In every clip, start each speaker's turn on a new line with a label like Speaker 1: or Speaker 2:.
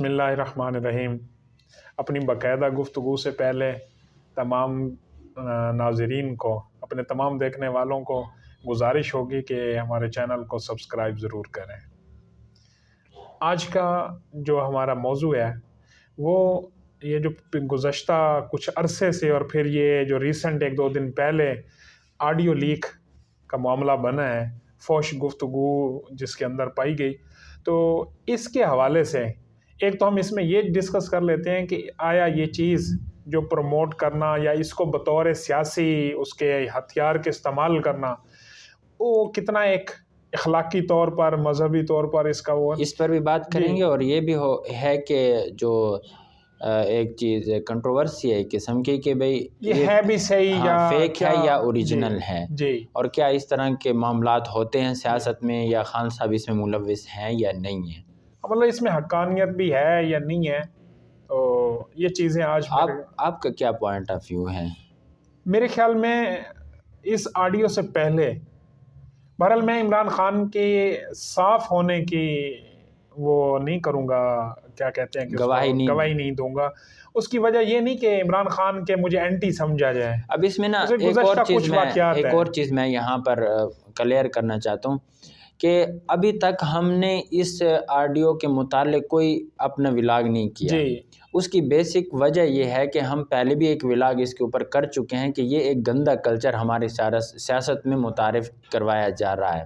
Speaker 1: بسم اللہ الرحمن الرحیم۔ اپنی باقاعدہ گفتگو سے پہلے تمام ناظرین کو، اپنے تمام دیکھنے والوں کو گزارش ہوگی کہ ہمارے چینل کو سبسکرائب ضرور کریں۔ آج کا جو ہمارا موضوع ہے وہ یہ جو گزشتہ کچھ عرصے سے اور پھر یہ جو ریسنٹ 1-2 دن پہلے آڈیو لیک کا معاملہ بنا ہے، فحش گفتگو جس کے اندر پائی گئی، تو اس کے حوالے سے ایک تو ہم اس میں یہ ڈسکس کر لیتے ہیں کہ آیا یہ چیز جو پروموٹ کرنا یا اس کو بطور سیاسی اس کے ہتھیار کے استعمال کرنا، وہ کتنا ایک اخلاقی طور پر، مذہبی طور پر اس کا وہ
Speaker 2: اس پر بھی بات کریں گے۔ اور یہ بھی ہے کہ جو ایک چیز کنٹروورسی ہے ایک قسم کی کہ بھئی
Speaker 1: یہ ہے بھی صحیح یا
Speaker 2: فیک ہے یا اوریجنل ہے،
Speaker 1: جی،
Speaker 2: اور کیا اس طرح کے معاملات ہوتے ہیں سیاست میں، یا خان صاحب اس میں ملوث ہیں یا نہیں ہیں،
Speaker 1: مطلب اس میں حقانیت بھی ہے یا نہیں ہے۔ تو یہ چیزیں آج
Speaker 2: آپ کا کیا پوائنٹ آف ویو ہے؟
Speaker 1: میرے خیال میں اس آڈیو سے پہلے بہرحال میں عمران خان کے صاف ہونے کی وہ نہیں کروں گا، کیا کہتے ہیں کہ گواہی نہیں دوں گا۔ اس کی وجہ یہ نہیں کہ عمران خان کے مجھے اینٹی سمجھا جائے۔
Speaker 2: اب اس میں نا ایک اور چیز میں یہاں پر کلیئر کرنا چاہتا ہوں کہ ابھی تک ہم نے اس آڈیو کے متعلق کوئی اپنا ولاگ نہیں کیا۔ اس کی بیسک وجہ یہ ہے کہ ہم پہلے بھی ایک ولاگ اس کے اوپر کر چکے ہیں کہ یہ ایک گندا کلچر ہماری سیاست میں متعارف کروایا جا رہا ہے۔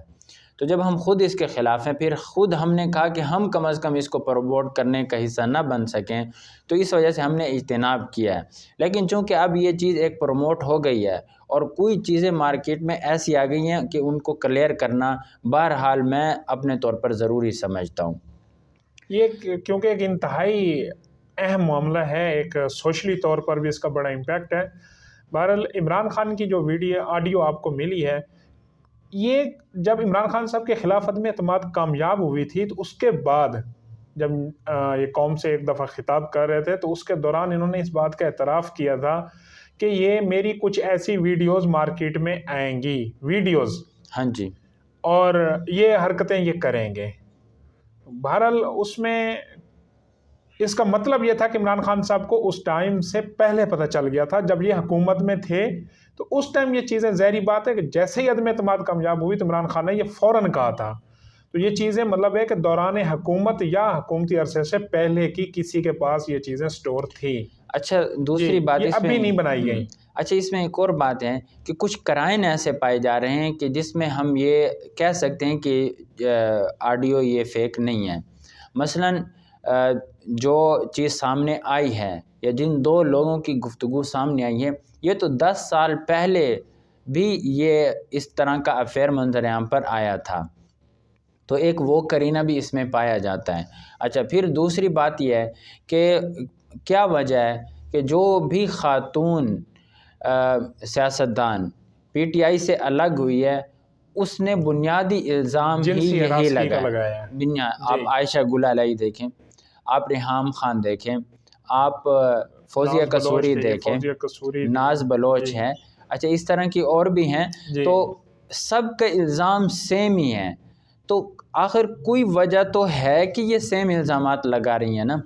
Speaker 2: تو جب ہم خود اس کے خلاف ہیں، پھر خود ہم نے کہا کہ ہم کم از کم اس کو پروموٹ کرنے کا حصہ نہ بن سکیں، تو اس وجہ سے ہم نے اجتناب کیا ہے۔ لیکن چونکہ اب یہ چیز ایک پروموٹ ہو گئی ہے اور کوئی چیزیں مارکیٹ میں ایسی آ گئی ہیں کہ ان کو کلیئر کرنا بہرحال میں اپنے طور پر ضروری سمجھتا ہوں۔
Speaker 1: یہ کیونکہ ایک انتہائی اہم معاملہ ہے، ایک سوشلی طور پر بھی اس کا بڑا امپیکٹ ہے۔ بہرحال عمران خان کی جو آڈیو آپ کو ملی ہے، یہ جب عمران خان صاحب کے خلاف عدم اعتماد کامیاب ہوئی تھی تو اس کے بعد جب یہ قوم سے ایک دفعہ خطاب کر رہے تھے تو اس کے دوران انہوں نے اس بات کا اعتراف کیا تھا کہ یہ میری کچھ ایسی ویڈیوز مارکیٹ میں آئیں گی، ویڈیوز،
Speaker 2: ہاں جی،
Speaker 1: اور یہ حرکتیں یہ کریں گے۔ بہرحال اس میں اس کا مطلب یہ تھا کہ عمران خان صاحب کو اس ٹائم سے پہلے پتہ چل گیا تھا، جب یہ حکومت میں تھے تو اس ٹائم یہ چیزیں ظاہری بات ہے کہ جیسے ہی عدم اعتماد کامیاب ہوئی تو عمران خان نے یہ فوراً کہا تھا۔ تو یہ چیزیں مطلب ہے کہ دوران حکومت یا حکومتی عرصے سے پہلے کی کسی کے پاس یہ چیزیں سٹور تھی۔
Speaker 2: اچھا، دوسری بات
Speaker 1: یہ ابھی نہیں بنائی گئی۔
Speaker 2: اچھا، اس میں ایک اور بات ہے کہ کچھ کرائن ایسے پائے جا رہے ہیں کہ جس میں ہم یہ کہہ سکتے ہیں کہ آڈیو یہ فیک نہیں ہے۔ مثلاً جو چیز سامنے آئی ہے یا جن 2 لوگوں کی گفتگو سامنے آئی ہے، یہ تو 10 سال پہلے بھی یہ اس طرح کا افیئر منظر عام پر آیا تھا، تو ایک وہ کرینہ بھی اس میں پایا جاتا ہے۔ اچھا، پھر دوسری بات یہ ہے کہ کیا وجہ ہے کہ جو بھی خاتون سیاستدان پی ٹی آئی سے الگ ہوئی ہے، اس نے بنیادی الزام ہی یہی لگایا ہے۔ آپ عائشہ گل علیہ دیکھیں، آپ ریحام خان دیکھیں، آپ فوزیہ قصوری دیکھیں، ناز بلوچ ہیں، اچھا اس طرح کی اور بھی ہیں، تو سب کا الزام سیم ہی ہے۔ تو آخر کوئی وجہ تو ہے کہ یہ سیم الزامات لگا رہی ہیں نا،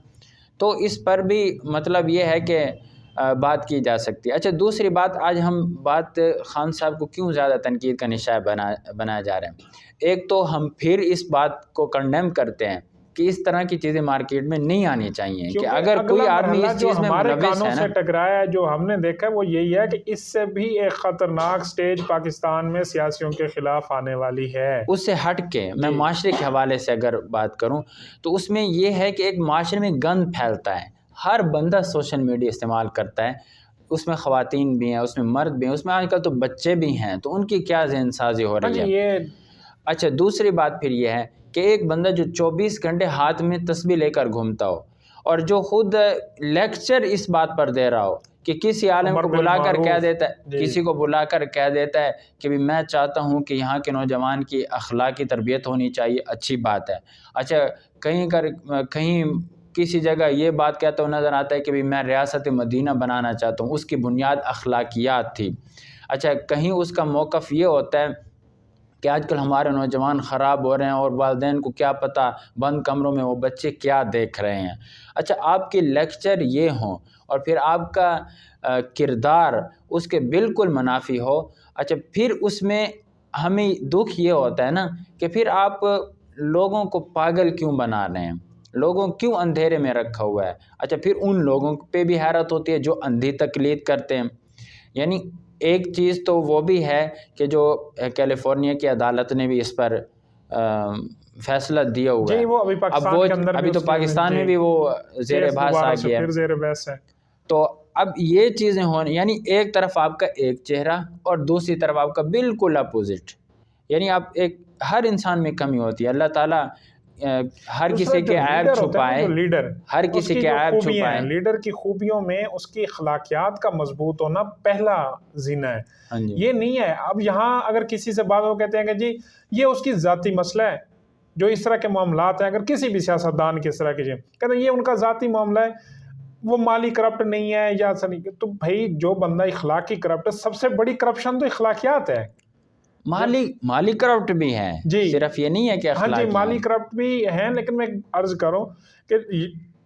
Speaker 2: تو اس پر بھی مطلب یہ ہے کہ بات کی جا سکتی ہے۔ اچھا، دوسری بات، آج ہم بات خان صاحب کو کیوں زیادہ تنقید کا نشانہ بنایا جا رہا ہے۔ ایک تو ہم پھر اس بات کو کنڈیم کرتے ہیں کہ اس طرح کی چیزیں مارکیٹ میں نہیں آنی چاہیے، کہ اگر کوئی آدمی اس چیز میں ملوث ہے نا،
Speaker 1: سے ٹکرایا جو ہم نے دیکھا وہ یہی ہے کہ اس سے بھی ایک خطرناک سٹیج پاکستان میں سیاسیوں کے خلاف آنے والی ہے۔
Speaker 2: اس سے ہٹ کے میں معاشرے کے حوالے سے اگر بات کروں تو اس میں یہ ہے کہ ایک معاشرے میں گند پھیلتا ہے، ہر بندہ سوشل میڈیا استعمال کرتا ہے، اس میں خواتین بھی ہیں، اس میں مرد بھی ہیں، اس میں آج کل تو بچے بھی ہیں، تو ان کی کیا ذہن سازی ہو رہی ہے۔ اچھا، دوسری بات پھر یہ ہے کہ ایک بندہ جو 24 گھنٹے ہاتھ میں تسبیح لے کر گھومتا ہو اور جو خود لیکچر اس بات پر دے رہا ہو کہ کسی عالم کو بلا کر کہہ دیتا ہے، کسی کو بلا کر کہہ دیتا ہے کہ میں چاہتا ہوں کہ یہاں کے نوجوان کی اخلاقی تربیت ہونی چاہیے، اچھی بات ہے۔ اچھا، کہیں کسی جگہ یہ بات کہتا ہوں نظر آتا ہے کہ میں ریاست مدینہ بنانا چاہتا ہوں، اس کی بنیاد اخلاقیات تھی۔ اچھا، کہیں اس کا موقف یہ ہوتا ہے کہ آج کل ہمارے نوجوان خراب ہو رہے ہیں اور والدین کو کیا پتہ بند کمروں میں وہ بچے کیا دیکھ رہے ہیں۔ اچھا، آپ کے لیکچر یہ ہوں اور پھر آپ کا کردار اس کے بالکل منافی ہو، اچھا پھر اس میں ہمیں دکھ یہ ہوتا ہے نا کہ پھر آپ لوگوں کو پاگل کیوں بنا رہے ہیں، لوگوں کیوں اندھیرے میں رکھا ہوا ہے۔ اچھا پھر ان لوگوں پہ بھی حیرت ہوتی ہے جو اندھی تقلید کرتے ہیں۔ یعنی ایک چیز تو وہ بھی ہے کہ جو کیلیفورنیا کی عدالت نے بھی اس پر فیصلہ دیا ہوا ہے،
Speaker 1: وہ
Speaker 2: ابھی تو پاکستان میں بھی وہ زیر بحث آ گیا ہے۔ تو اب یہ چیزیں ہونی، یعنی ایک طرف آپ کا ایک چہرہ اور دوسری طرف آپ کا بالکل اپوزٹ، یعنی آپ ہر انسان میں کمی ہوتی ہے۔ اللہ تعالیٰ ہر کسی کے عیب چھپائے، ہر کسی کے عیب چھپائے۔
Speaker 1: لیڈر کی خوبیوں میں اس کی اخلاقیات کا مضبوط ہونا پہلا زینہ ہے۔ یہ نہیں ہے اب یہاں اگر کسی سے بات ہو کہتے ہیں کہ جی یہ اس کی ذاتی مسئلہ ہے، جو اس طرح کے معاملات ہیں، اگر کسی بھی سیاستدان کی اس طرح کیجیے کہتے ہیں یہ ان کا ذاتی معاملہ ہے، وہ مالی کرپٹ نہیں ہے یا تو بھائی جو بندہ اخلاقی کرپٹ ہے، سب سے بڑی کرپشن تو اخلاقیات ہے۔
Speaker 2: مالی کرپٹ بھی ہے، صرف یہ نہیں ہے کہ
Speaker 1: ہاں جی مالی کرپٹ بھی ہیں، لیکن میں عرض کروں کہ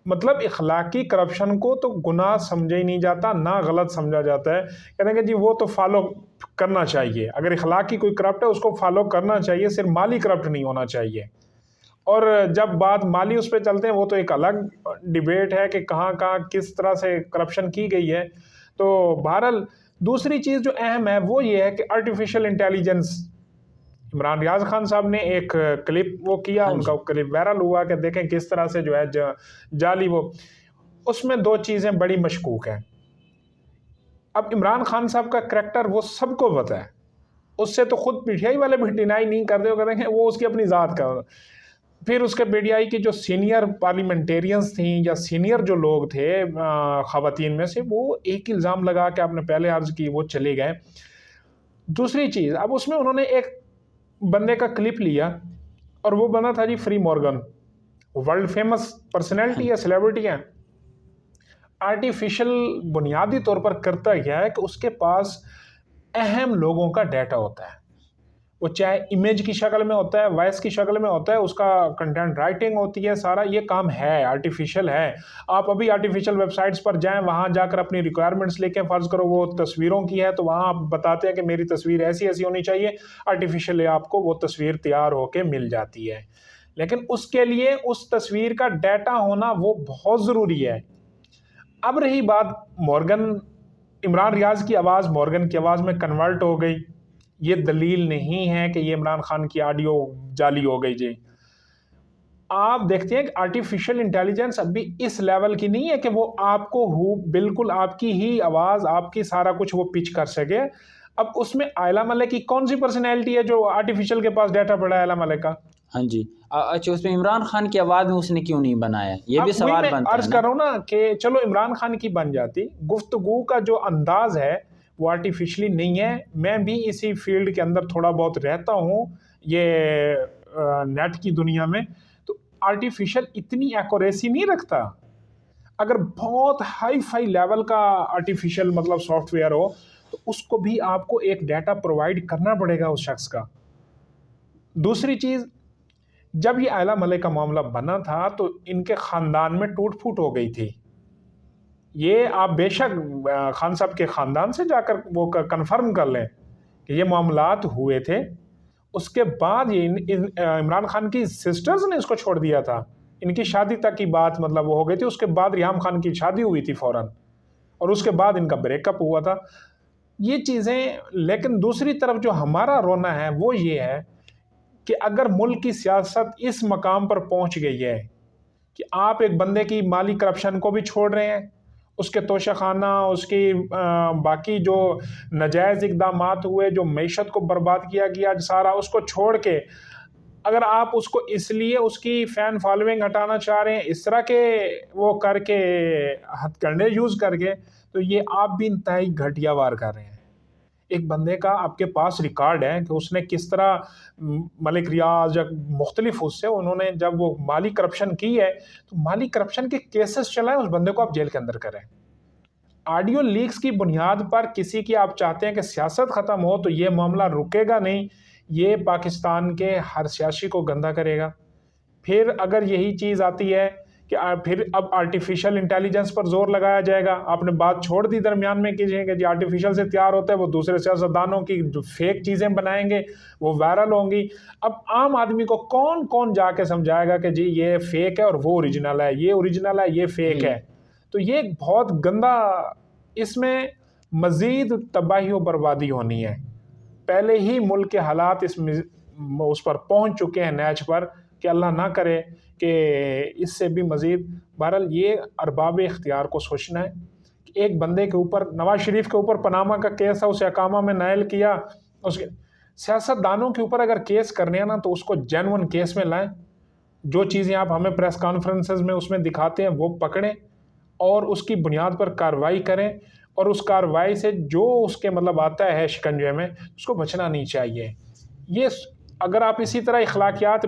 Speaker 1: مطلب اخلاقی کرپشن کو تو گناہ سمجھا ہی نہیں جاتا، نہ غلط سمجھا جاتا ہے۔ کہتے ہیں کہ جی وہ تو فالو کرنا چاہیے، اگر اخلاقی کوئی کرپٹ ہے اس کو فالو کرنا چاہیے، صرف مالی کرپٹ نہیں ہونا چاہیے۔ اور جب بات مالی اس پہ چلتے ہیں وہ تو ایک الگ ڈیبیٹ ہے کہ کہاں کس طرح سے کرپشن کی گئی ہے۔ تو بہرحال دوسری چیز جو اہم ہے وہ یہ ہے کہ آرٹیفیشل انٹیلیجنس، عمران ریاض خان صاحب نے ایک کلپ وہ کیا، ان کا کلپ وائرل ہوا کہ دیکھیں کس طرح سے جو ہے جعلی وہ، اس میں دو چیزیں بڑی مشکوک ہیں۔ اب عمران خان صاحب کا کریکٹر وہ سب کو پتہ ہے، اس سے تو خود پی ٹی آئی والے بھی ڈینائی نہیں کرتے، وہ کہتے ہیں کہ وہ اس کی اپنی ذات کا۔ پھر اس کے پی ٹی آئی کی جو سینئر پارلیمنٹیرینز تھیں یا سینئر جو لوگ تھے خواتین میں سے، وہ ایک الزام لگا کہ آپ نے پہلے عرض کی وہ چلے گئے۔ دوسری چیز، اب اس میں انہوں نے ایک بندے کا کلپ لیا اور وہ بنا تھا جی فری مورگن، ورلڈ فیمس پرسنالٹی ہے، سیلیبریٹی ہے۔ آرٹیفیشل بنیادی طور پر کرتا کیا ہے کہ اس کے پاس اہم لوگوں کا ڈیٹا ہوتا ہے، وہ چاہے امیج کی شکل میں ہوتا ہے، وائس کی شکل میں ہوتا ہے، اس کا کنٹینٹ رائٹنگ ہوتی ہے، سارا یہ کام ہے، آرٹیفیشل ہے۔ آپ ابھی آرٹیفیشل ویب سائٹس پر جائیں، وہاں جا کر اپنی ریکوائرمنٹس لے کے، فرض کرو وہ تصویروں کی ہے تو وہاں آپ بتاتے ہیں کہ میری تصویر ایسی ہونی چاہیے، آرٹیفیشل آپ کو وہ تصویر تیار ہو کے مل جاتی ہے۔ لیکن اس کے لیے اس تصویر کا ڈیٹا ہونا وہ بہت ضروری ہے۔ اب رہی بات مورگن، عمران ریاض کی آواز مورگن کی آواز میں کنورٹ ہو گئی، یہ دلیل نہیں ہے کہ یہ عمران خان کی آڈیو جعلی ہو گئی۔ جی آپ دیکھتے ہیں کہ آرٹیفیشل انٹیلیجنس ابھی اس لیول کی نہیں ہے کہ وہ آپ کو بالکل آپ کی ہی آواز، آپ کی سارا کچھ وہ پچ کر سکے۔ اب اس میں آئلہ ملک کی کون سی پرسنالٹی ہے جو آرٹیفیشل کے پاس ڈیٹا پڑا ہے آئلہ ملک کا؟
Speaker 2: ہاں جی، اچھا اس میں عمران خان کی آواز میں اس نے کیوں نہیں بنایا، یہ بھی سوال بنتا ہے۔
Speaker 1: عرض کر رہا ہوں نا کہ چلو عمران خان کی بن جاتی، گفتگو کا جو انداز ہے وہ آرٹیفیشلی نہیں ہے۔ میں بھی اسی فیلڈ کے اندر تھوڑا بہت رہتا ہوں، یہ نیٹ کی دنیا میں، تو آرٹیفیشل اتنی ایکوریسی نہیں رکھتا۔ اگر بہت ہائی فائی لیول کا آرٹیفیشل مطلب سافٹ ویئر ہو تو اس کو بھی آپ کو ایک ڈیٹا پرووائڈ کرنا پڑے گا اس شخص کا۔ دوسری چیز، جب یہ آئلہ ملک کا معاملہ بنا تھا تو ان کے خاندان میں ٹوٹ پھوٹ ہو گئی تھی۔ یہ آپ بے شک خان صاحب کے خاندان سے جا کر وہ کنفرم کر لیں کہ یہ معاملات ہوئے تھے۔ اس کے بعد یہ عمران خان کی سسٹرز نے اس کو چھوڑ دیا تھا، ان کی شادی تک کی بات مطلب وہ ہو گئی تھی۔ اس کے بعد ریحام خان کی شادی ہوئی تھی فوراً، اور اس کے بعد ان کا بریک اپ ہوا تھا۔ یہ چیزیں، لیکن دوسری طرف جو ہمارا رونا ہے وہ یہ ہے کہ اگر ملک کی سیاست اس مقام پر پہنچ گئی ہے کہ آپ ایک بندے کی مالی کرپشن کو بھی چھوڑ رہے ہیں، اس کے توشہ خانہ، اس کی باقی جو ناجائز اقدامات ہوئے، جو معیشت کو برباد کیا گیا سارا، اس کو چھوڑ کے اگر آپ اس کو اس لیے اس کی فین فالوئنگ ہٹانا چاہ رہے ہیں اس طرح کے وہ کر کے ہتھ کنڈے یوز کر کے، تو یہ آپ بھی انتہائی گھٹیا وار کر رہے ہیں۔ ایک بندے کا آپ کے پاس ریکارڈ ہے کہ اس نے کس طرح ملک ریاض یا مختلف اس سے انہوں نے جب وہ مالی کرپشن کی ہے تو مالی کرپشن کے کیسز چلائیں، اس بندے کو آپ جیل کے اندر کریں۔ آڈیو لیکس کی بنیاد پر کسی کی آپ چاہتے ہیں کہ سیاست ختم ہو تو یہ معاملہ رکے گا نہیں۔ یہ پاکستان کے ہر سیاسی کو گندا کرے گا۔ پھر اگر یہی چیز آتی ہے کہ پھر اب آرٹیفیشل انٹیلیجنس پر زور لگایا جائے گا، آپ نے بات چھوڑ دی درمیان میں کیجیے کہ جی آرٹیفیشل سے تیار ہوتا ہے، وہ دوسرے سیاستدانوں کی جو فیک چیزیں بنائیں گے وہ وائرل ہوں گی۔ اب عام آدمی کو کون کون جا کے سمجھائے گا کہ جی یہ فیک ہے اور وہ اوریجنل ہے، یہ اوریجنل ہے یہ فیک ہے؟ تو یہ ایک بہت گندا، اس میں مزید تباہی و بربادی ہونی ہے۔ پہلے ہی ملک کے حالات اس پر پہنچ چکے ہیں نیچ پر کہ اللہ نہ کرے کہ اس سے بھی مزید۔ بہرحال یہ ارباب اختیار کو سوچنا ہے کہ ایک بندے کے اوپر، نواز شریف کے اوپر پاناما کا کیس ہے، اسے اقامہ میں نائل کیا، اس کے سیاست دانوں کے اوپر اگر کیس کرنے ہیں نا تو اس کو جینون کیس میں لائیں، جو چیزیں آپ ہمیں پریس کانفرنسز میں اس میں دکھاتے ہیں وہ پکڑیں اور اس کی بنیاد پر کارروائی کریں، اور اس کارروائی سے جو اس کے مطلب آتا ہے شکنجے میں اس کو بچنا نہیں چاہیے۔ یہ اگر آپ اسی طرح اخلاقیات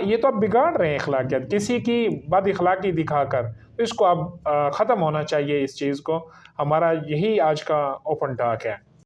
Speaker 1: یہ تو آپ بگاڑ رہے ہیں اخلاقیات کسی کی بد اخلاقی دکھا کر، اس کو اب ختم ہونا چاہیے اس چیز کو۔ ہمارا یہی آج کا اوپن ٹاک ہے۔